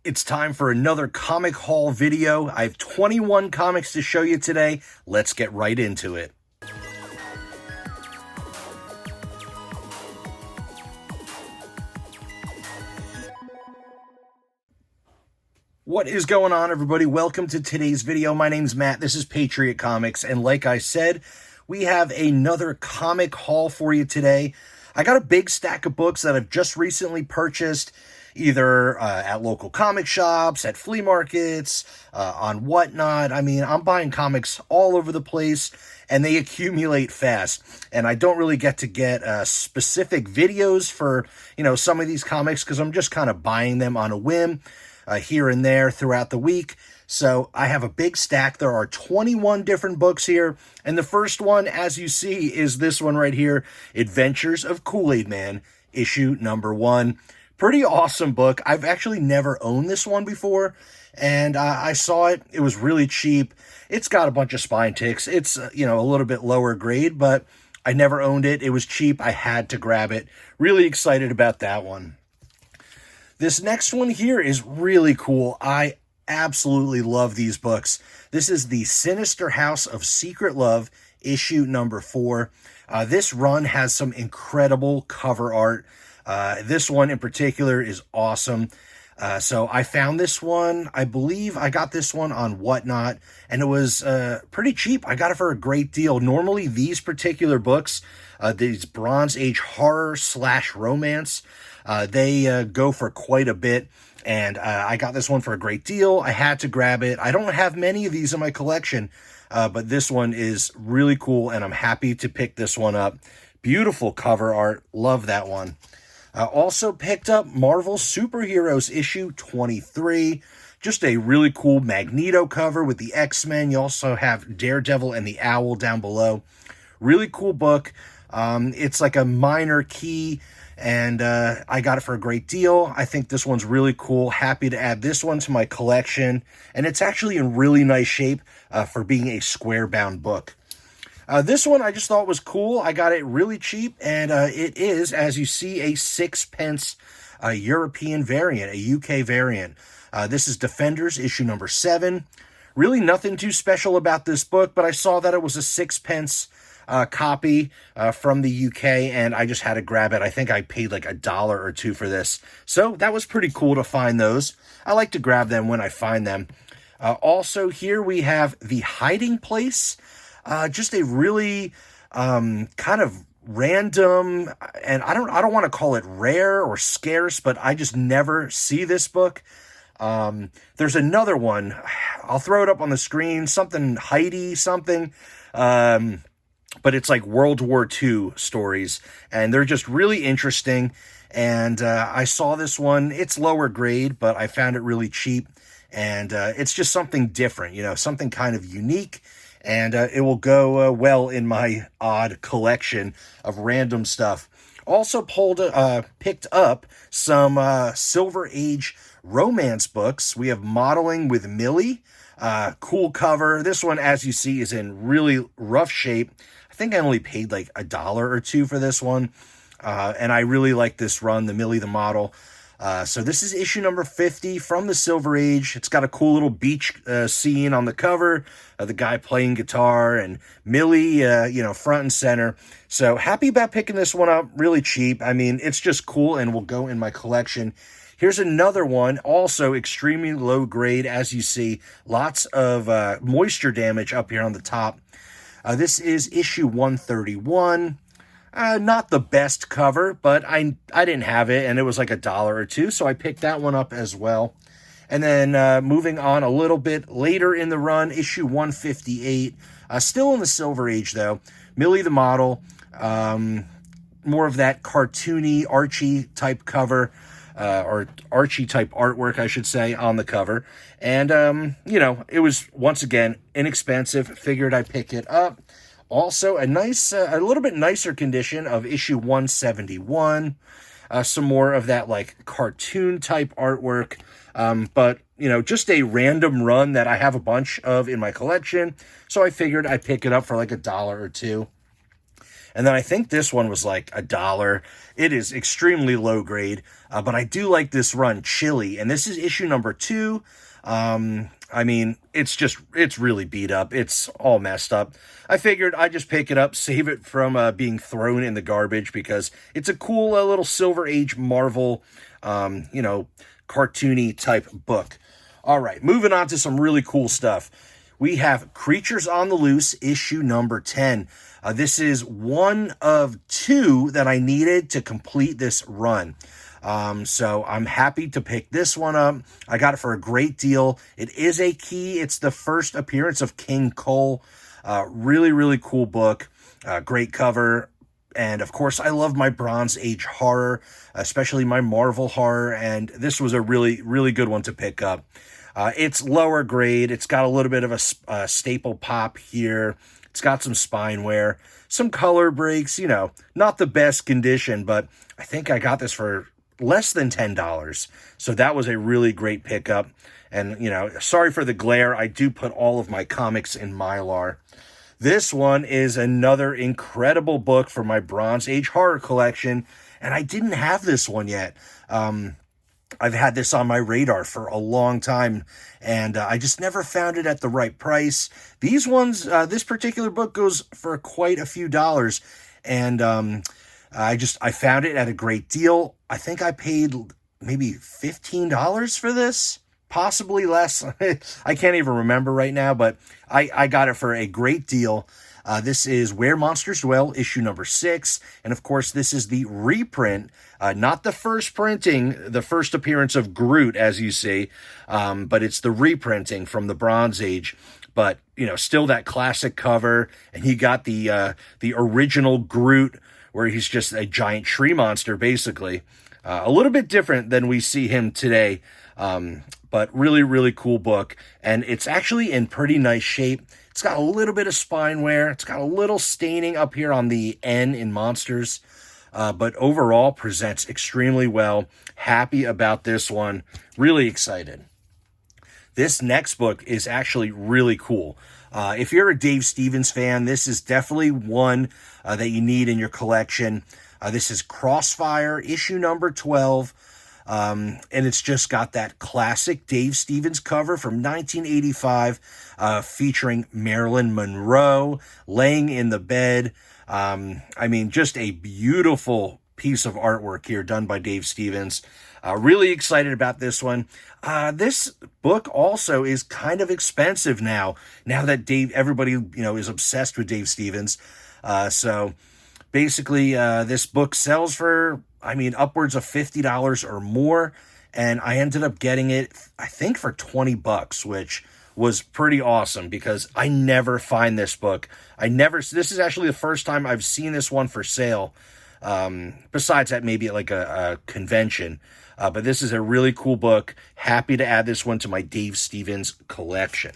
It's time for another comic haul video. I have 21 comics to show you today. Let's get right into it. What is going on, everybody? Welcome to today's video. My name's Matt. This is Patriot Comics, and like I said, we have another comic haul for you today. I got a big stack of books that I've just recently purchased, either at local comic shops, at flea markets, on whatnot. I mean, I'm buying comics all over the place, and they accumulate fast. And I don't really get specific videos for, some of these comics because I'm just kind of buying them on a whim here and there throughout the week. So I have a big stack. There are 21 different books here. And the first one, as you see, is this one right here, Adventures of Kool-Aid Man, issue number 1. Pretty awesome book. I've actually never owned this one before, and I saw it. It was really cheap. It's got a bunch of spine ticks. It's, a little bit lower grade, but I never owned it. It was cheap. I had to grab it. Really excited about that one. This next one here is really cool. I absolutely love these books. This is the Sinister House of Secret Love, issue number 4. This run has some incredible cover art. This one in particular is awesome. So I found this one. I believe I got this one on Whatnot, and it was pretty cheap. I got it for a great deal. Normally, these particular books, these Bronze Age horror / romance, they go for quite a bit. And I got this one for a great deal. I had to grab it. I don't have many of these in my collection, but this one is really cool, and I'm happy to pick this one up. Beautiful cover art. Love that one. Also picked up Marvel Superheroes issue 23. Just a really cool Magneto cover with the X-Men. You also have Daredevil and the Owl down below. Really cool book. It's like a minor key, and I got it for a great deal. I think this one's really cool. Happy to add this one to my collection. And it's actually in really nice shape for being a square-bound book. This one I just thought was cool. I got it really cheap, and it is, as you see, a 6-pence European variant, a UK variant. This is Defenders, issue number 7. Really nothing too special about this book, but I saw that it was a 6-pence copy from the UK, and I just had to grab it. I think I paid like $1 or $2 for this. So that was pretty cool to find those. I like to grab them when I find them. Also, here we have The Hiding Place. Just a really kind of random, and I don't want to call it rare or scarce, but I just never see this book. There's another one. I'll throw it up on the screen. Something Heidi something. But it's like World War II stories, and they're just really interesting. And I saw this one. It's lower grade, but I found it really cheap, and it's just something different, something kind of unique. And it will go well in my odd collection of random stuff. Also picked up some Silver Age romance books. We have Modeling with Millie. Cool cover. This one, as you see, is in really rough shape. I think I only paid like $1 or $2 for this one. And I really like this run, the Millie the Model. So this is issue number 50 from the Silver Age. It's got a cool little beach scene on the cover, the guy playing guitar, and Millie, front and center. So happy about picking this one up, really cheap. I mean, it's just cool and will go in my collection. Here's another one, also extremely low grade, as you see. Lots of moisture damage up here on the top. This is issue 131. Not the best cover, but I didn't have it, and it was like $1 or $2, so I picked that one up as well. And then moving on a little bit later in the run, issue 158, still in the Silver Age, though. Millie the Model, more of that cartoony Archie-type cover, or Archie-type artwork, I should say, on the cover. And, it was, once again, inexpensive. Figured I'd pick it up. Also, a little bit nicer condition of issue 171. Some more of that, like, cartoon-type artwork. But, just a random run that I have a bunch of in my collection. So I figured I'd pick it up for like $1 or $2. And then I think this one was like $1. It is extremely low grade, but I do like this run, Chili. And this is issue number 2. I mean, it's really beat up. It's all messed up. I figured I'd just pick it up, save it from being thrown in the garbage, because it's a cool little Silver Age Marvel, cartoony type book. All right, moving on to some really cool stuff. We have Creatures on the Loose, issue number 10. This is one of 2 that I needed to complete this run. So I'm happy to pick this one up. I got it for a great deal. It is a key. It's the first appearance of King Cole. Really, really cool book. Great cover. And of course, I love my Bronze Age horror, especially my Marvel horror. And this was a really, really good one to pick up. It's lower grade. It's got a little bit of a staple pop here. It's got some spine wear, some color breaks, not the best condition, but I think I got this for less than $10. So that was a really great pickup. And, sorry for the glare. I do put all of my comics in Mylar. This one is another incredible book for my Bronze Age horror collection. And I didn't have this one yet. I've had this on my radar for a long time, and I just never found it at the right price. These ones, this particular book goes for quite a few dollars, and I found it at a great deal. I think I paid maybe $15 for this, possibly less. I can't even remember right now, but I got it for a great deal. This is Where Monsters Dwell, issue number 6. And of course, this is the reprint, not the first printing, the first appearance of Groot, as you see, but it's the reprinting from the Bronze Age. But, still that classic cover. And he got the original Groot, where he's just a giant tree monster, basically. A little bit different than we see him today. But really, really cool book. And it's actually in pretty nice shape. It's got a little bit of spine wear. It's got a little staining up here on the N in Monsters. But overall, presents extremely well. Happy about this one. Really excited. This next book is actually really cool. If you're a Dave Stevens fan, this is definitely one that you need in your collection. This is Crossfire, issue number 12. And it's just got that classic Dave Stevens cover from 1985, featuring Marilyn Monroe laying in the bed. Just a beautiful piece of artwork here done by Dave Stevens. Really excited about this one. This book also is kind of expensive now that everybody, is obsessed with Dave Stevens. So basically, this book sells for, upwards of $50 or more. And I ended up getting it, I think, for $20, which was pretty awesome because I never find this book. This is actually the first time I've seen this one for sale. Besides that, maybe at like a convention. But this is a really cool book. Happy to add this one to my Dave Stevens collection.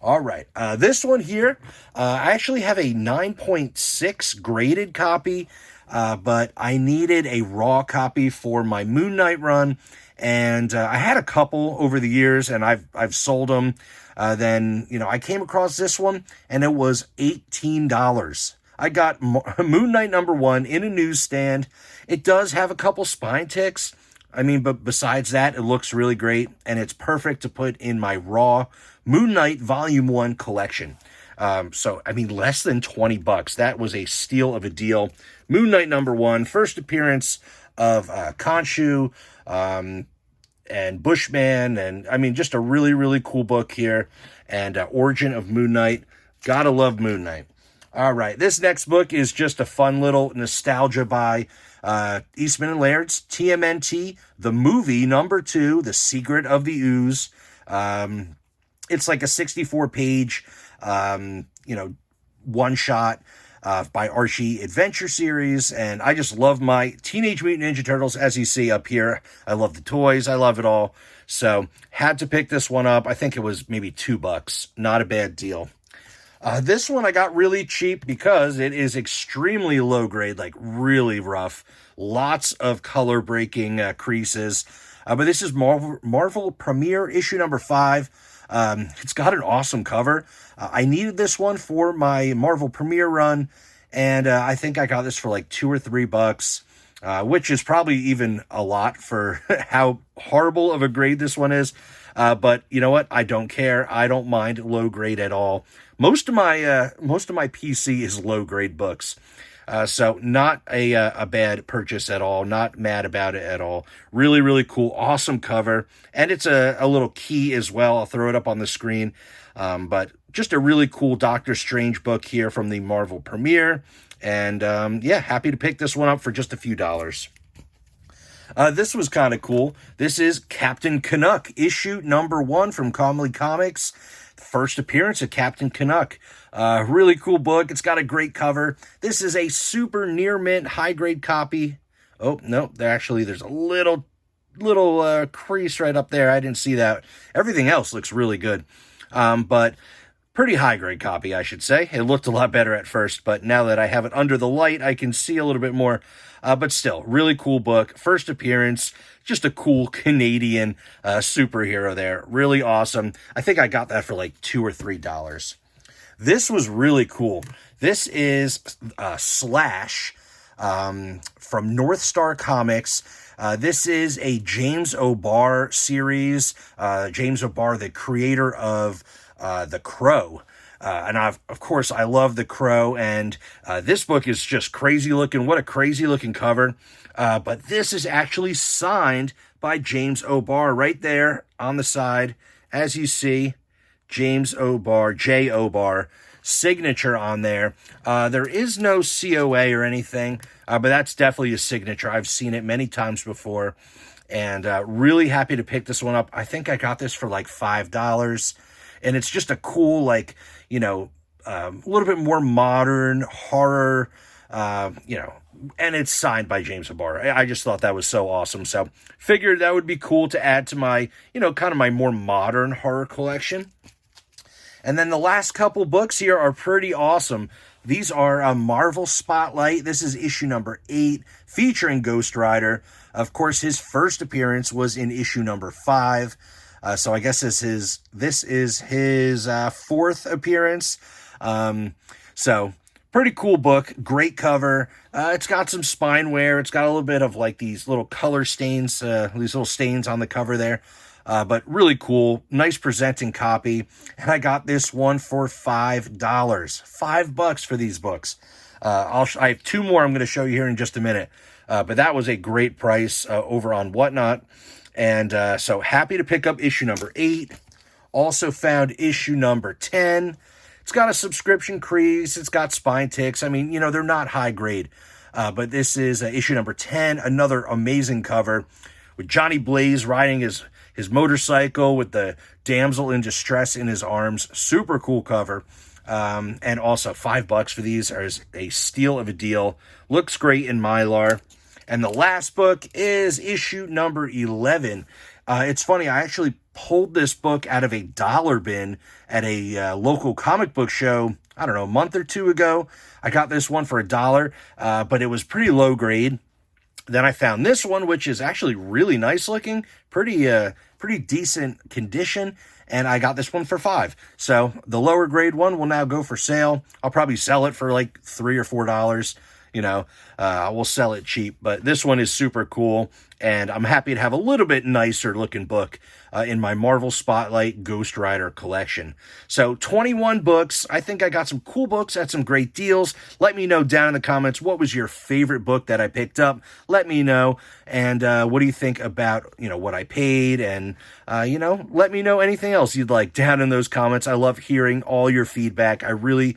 All right. This one here, I actually have a 9.6 graded copy, but I needed a raw copy for my Moon Knight run. And I had a couple over the years, and I've sold them. Then, I came across this one, and it was $18. I got Moon Knight number 1 in a newsstand. It does have a couple spine ticks. But besides that, it looks really great, and it's perfect to put in my raw Moon Knight Volume 1 collection. Less than $20. That was a steal of a deal. Moon Knight number 1, first appearance of Khonshu, and Bushman, and just a really, really cool book here, and Origin of Moon Knight. Gotta love Moon Knight. All right, this next book is just a fun little nostalgia buy. Eastman and Laird's TMNT, the movie number 2, The Secret of the Ooze. It's like a 64-page, one-shot by Archie adventure series, and I just love my Teenage Mutant Ninja Turtles, as you see up here. I love the toys. I love it all. So, had to pick this one up. I think it was maybe $2. Not a bad deal. This one I got really cheap because it is extremely low grade, like really rough. Lots of color breaking creases. But this is Marvel Premiere issue number 5. It's got an awesome cover. I needed this one for my Marvel Premiere run, And I think I got this for like $2 or $3, which is probably even a lot for how horrible of a grade this one is. But you know what? I don't care. I don't mind low grade at all. Most of my PC is low grade books. So not a bad purchase at all. Not mad about it at all. Really, really cool. Awesome cover. And it's a little key as well. I'll throw it up on the screen. But just a really cool Doctor Strange book here from the Marvel premiere. And yeah, happy to pick this one up for just a few dollars. This was kind of cool. This is Captain Canuck, issue number 1 from Comedy Comics. First appearance of Captain Canuck. Really cool book. It's got a great cover. This is a super near mint high grade copy. Oh, no, there's a little crease right up there. I didn't see that. Everything else looks really good. But pretty high grade copy, I should say. It looked a lot better at first, but now that I have it under the light, I can see a little bit more. But still, really cool book. First appearance, just a cool Canadian superhero there. Really awesome. I think I got that for like $2 or $3. This was really cool. This is Slash from North Star Comics. This is a James O'Barr series. James O'Barr, the creator of The Crow. And of course, I love The Crow, and this book is just crazy looking. What a crazy looking cover. But this is actually signed by James O'Barr right there on the side. As you see, James O'Barr, J. O'Barr, signature on there. There is no COA or anything, but that's definitely a signature. I've seen it many times before, and really happy to pick this one up. I think I got this for like $5. And it's just a cool, like, you know, a little bit more modern horror, you know, and it's signed by James O'Barr. I just thought that was so awesome. So figured that would be cool to add to my, you know, kind of my more modern horror collection. And then the last couple books here are pretty awesome. These are Marvel Spotlight. This is issue number 8, featuring Ghost Rider. Of course, his first appearance was in issue number 5. So I guess this is his 4th appearance. So pretty cool book, great cover. It's got some spine wear. It's got a little bit of like these little color stains, these little stains on the cover there. But really cool, nice presenting copy. And I got this one for $5. $5 for these books. I have 2 more I'm going to show you here in just a minute. But that was a great price over on Whatnot. And so happy to pick up issue number 8. Also found issue number 10. It's got a subscription crease. It's got spine ticks. I mean, you know, they're not high grade. But this is issue number 10. Another amazing cover with Johnny Blaze riding his motorcycle with the damsel in distress in his arms. Super cool cover. And also $5 for these is a steal of a deal. Looks great in Mylar. And the last book is issue number 11. It's funny, I actually pulled this book out of a dollar bin at a local comic book show, I don't know, a month or 2 ago. I got this one for $1, but it was pretty low grade. Then I found this one, which is actually really nice looking, pretty decent condition, and I got this one for $5. So the lower grade one will now go for sale. I'll probably sell it for like $3 or $4. You know, we'll sell it cheap, but this one is super cool, and I'm happy to have a little bit nicer looking book in my Marvel Spotlight Ghost Rider collection. So 21 books. I think I got some cool books at some great deals. Let me know down in the comments, what was your favorite book that I picked up? Let me know. And what do you think about, you know, what I paid? And, you know, let me know anything else you'd like down in those comments. I love hearing all your feedback. I really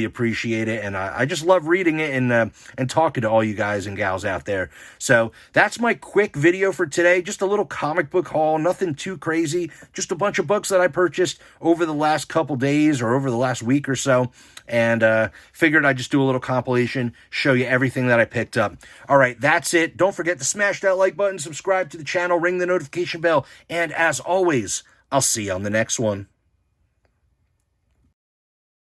appreciate it. And I just love reading it and talking to all you guys and gals out there. So that's my quick video for today. Just a little comic book haul, nothing too crazy. Just a bunch of books that I purchased over the last couple days or over the last week or so. And figured I'd just do a little compilation, show you everything that I picked up. All right, that's it. Don't forget to smash that like button, subscribe to the channel, ring the notification bell, and as always, I'll see you on the next one.